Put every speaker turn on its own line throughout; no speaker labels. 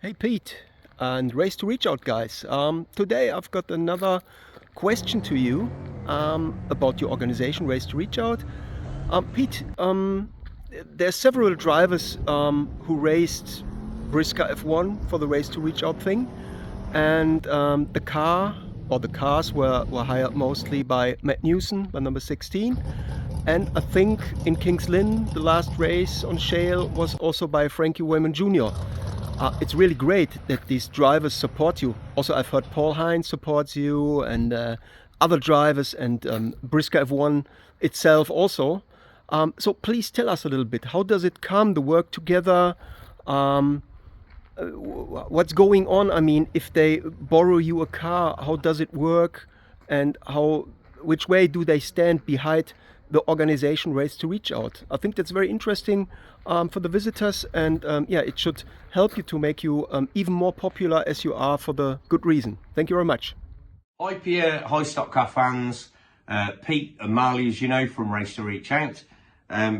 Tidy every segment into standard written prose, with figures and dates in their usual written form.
Hey Pete, and Race to Reach Out guys. Today I've got another question to you about your organization, Race to Reach Out. Pete, there's several drivers who raced Briska F1 for the Race to Reach Out thing, and the cars were hired mostly by Matt Newson, by number 16. And I think in Kings Lynn, the last race on Shale was also by Frankie Wayman Jr. It's really great that these drivers support you. Also, I've heard Paul Hines supports you and other drivers, and Briska F1 itself also. So please tell us a little bit. How does it come, the work together? What's going on? I mean, if they borrow you a car, how does it work? And which way do they stand behind the organization Race to Reach Out? I think that's very interesting for the visitors, and yeah, it should help you to make you even more popular as you are, for the good reason. Thank you very much.
Hi Pierre, hi Stockcar fans. Pete and Marley, as you know, from Race to Reach Out.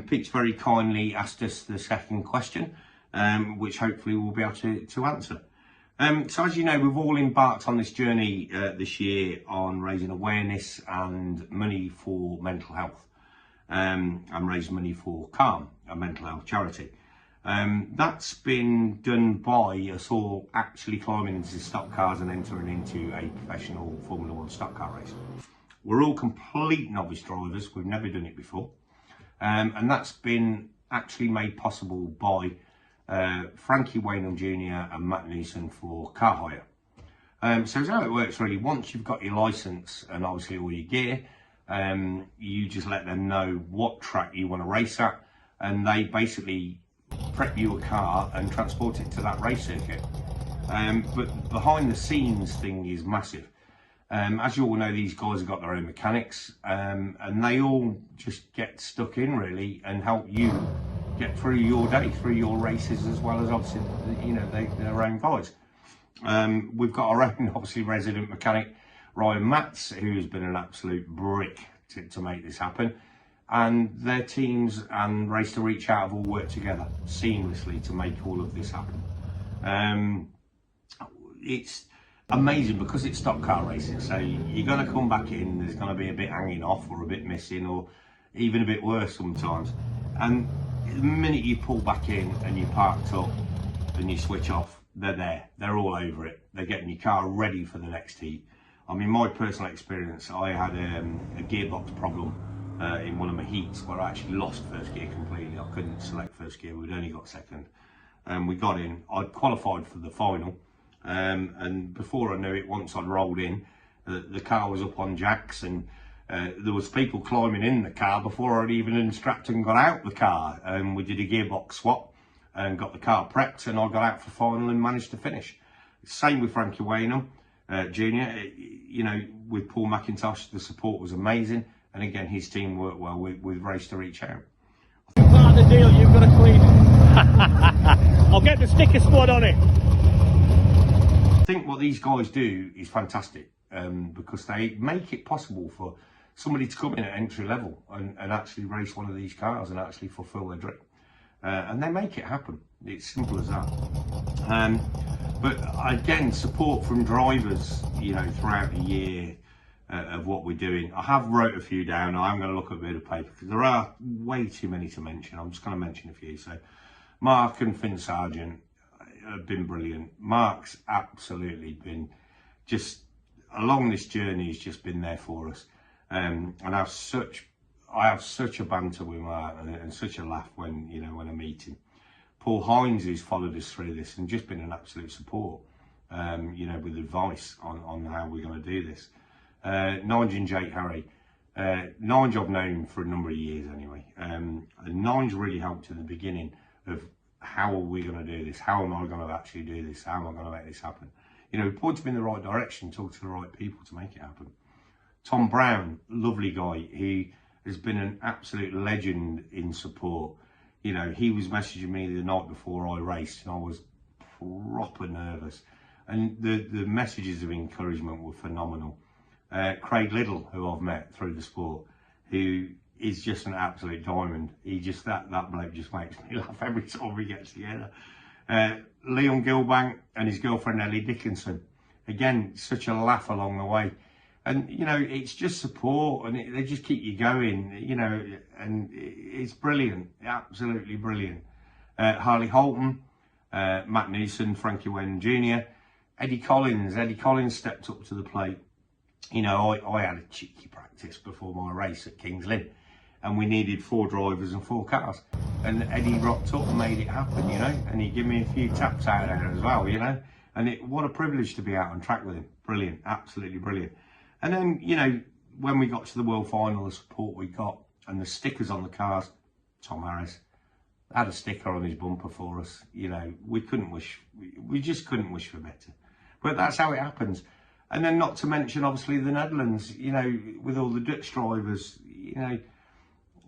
Pete's very kindly asked us the second question, which hopefully we'll be able to answer. So as you know, we've all embarked on this journey this year on raising awareness and money for mental health, and raise money for Calm, a mental health charity. That's been done by us all actually climbing into stock cars and entering into a professional Formula One stock car race. We're all complete novice drivers, we've never done it before, and that's been actually made possible by Frankie Wayne Jr. and Matt Newson for car hire. So how it works really, once you've got your license and obviously all your gear, you just let them know what track you want to race at, and they basically prep you a car and transport it to that race circuit. But behind the scenes thing is massive. As you all know, these guys have got their own mechanics, and they all just get stuck in really and help you get through your day, through your races, as well as obviously, you know, their own guys. We've got our own obviously resident mechanic, Ryan Matz, who's been an absolute brick to make this happen, and their teams and Race to Reach Out have all worked together seamlessly to make all of this happen. It's amazing because it's stock car racing, so you're going to come back in, there's going to be a bit hanging off or a bit missing or even a bit worse sometimes, and the minute you pull back in and you're parked up and you switch off, they're there, they're all over it, they're getting your car ready for the next heat. I mean, my personal experience, I had a gearbox problem in one of my heats where I actually lost first gear completely. I couldn't select first gear, we'd only got second. And we got in, I'd qualified for the final, and before I knew it, once I'd rolled in, the car was up on jacks, and there was people climbing in the car before I'd even unstrapped and got out the car. And we did a gearbox swap and got the car prepped, and I got out for final and managed to finish. Same with Frankie Waynham Jr. You know, with Paul McIntosh, the support was amazing, and again, his team worked well with Race to Reach Out.
Part of the deal, you've got to clean it. I'll get the sticker squad on it.
I think what these guys do is fantastic, because they make it possible for somebody to come in at entry level and actually race one of these cars and actually fulfill their dream. And they make it happen. It's simple as that. But again, support from drivers, you know, throughout the year of what we're doing. I have wrote a few down. I'm going to look at a bit of paper because there are way too many to mention. I'm just going to mention a few. So Mark and Finn Sargent have been brilliant. Mark's absolutely been just along this journey. He's just been there for us, and I have such a banter with Mark and such a laugh when I meet him. Paul Hines, who's followed us through this and just been an absolute support, with advice on how we're going to do this. Nige and Jake Harry. Nige I've known for a number of years anyway, and Nige really helped in the beginning of how are we going to do this? How am I going to actually do this? How am I going to make this happen? You know, point me in the right direction, talk to the right people to make it happen. Tom Brown, lovely guy, he has been an absolute legend in support. You know, he was messaging me the night before I raced and I was proper nervous. And the messages of encouragement were phenomenal. Craig Liddell, who I've met through the sport, who is just an absolute diamond. He just, that bloke just makes me laugh every time we get together. Leon Gilbank and his girlfriend Ellie Dickinson. Again, such a laugh along the way. And, you know, it's just support, and they just keep you going, you know, and it's brilliant, absolutely brilliant. Harley Holton, Matt Newson, Frankie Wen Jr., Eddie Collins stepped up to the plate. You know, I had a cheeky practice before my race at Kings Lynn, and we needed 4 drivers and 4 cars. And Eddie rocked up and made it happen, you know, and he gave me a few taps out there as well, you know. And what a privilege to be out on track with him. Brilliant, absolutely brilliant. And then, you know, when we got to the World Final, the support we got and the stickers on the cars, Tom Harris had a sticker on his bumper for us. You know, we just couldn't wish for better. But that's how it happens. And then not to mention, obviously, the Netherlands, you know, with all the Dutch drivers, you know,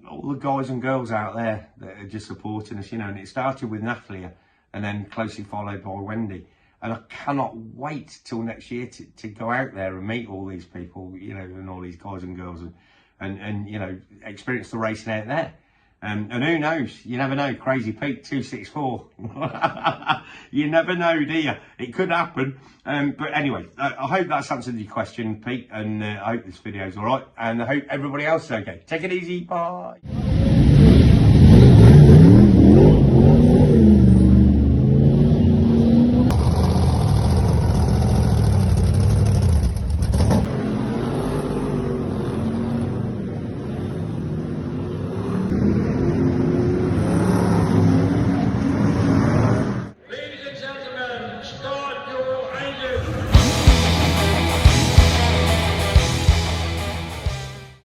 all the guys and girls out there that are just supporting us, you know, and it started with Natalia and then closely followed by Wendy. And I cannot wait till next year to go out there and meet all these people, you know, and all these guys and girls and you know, experience the racing out there. And who knows? You never know. Crazy Pete 264. You never know, do you? It could happen. But anyway, I hope that's answered your question, Pete. And I hope this video's all right. And I hope everybody else is okay. Take it easy. Bye.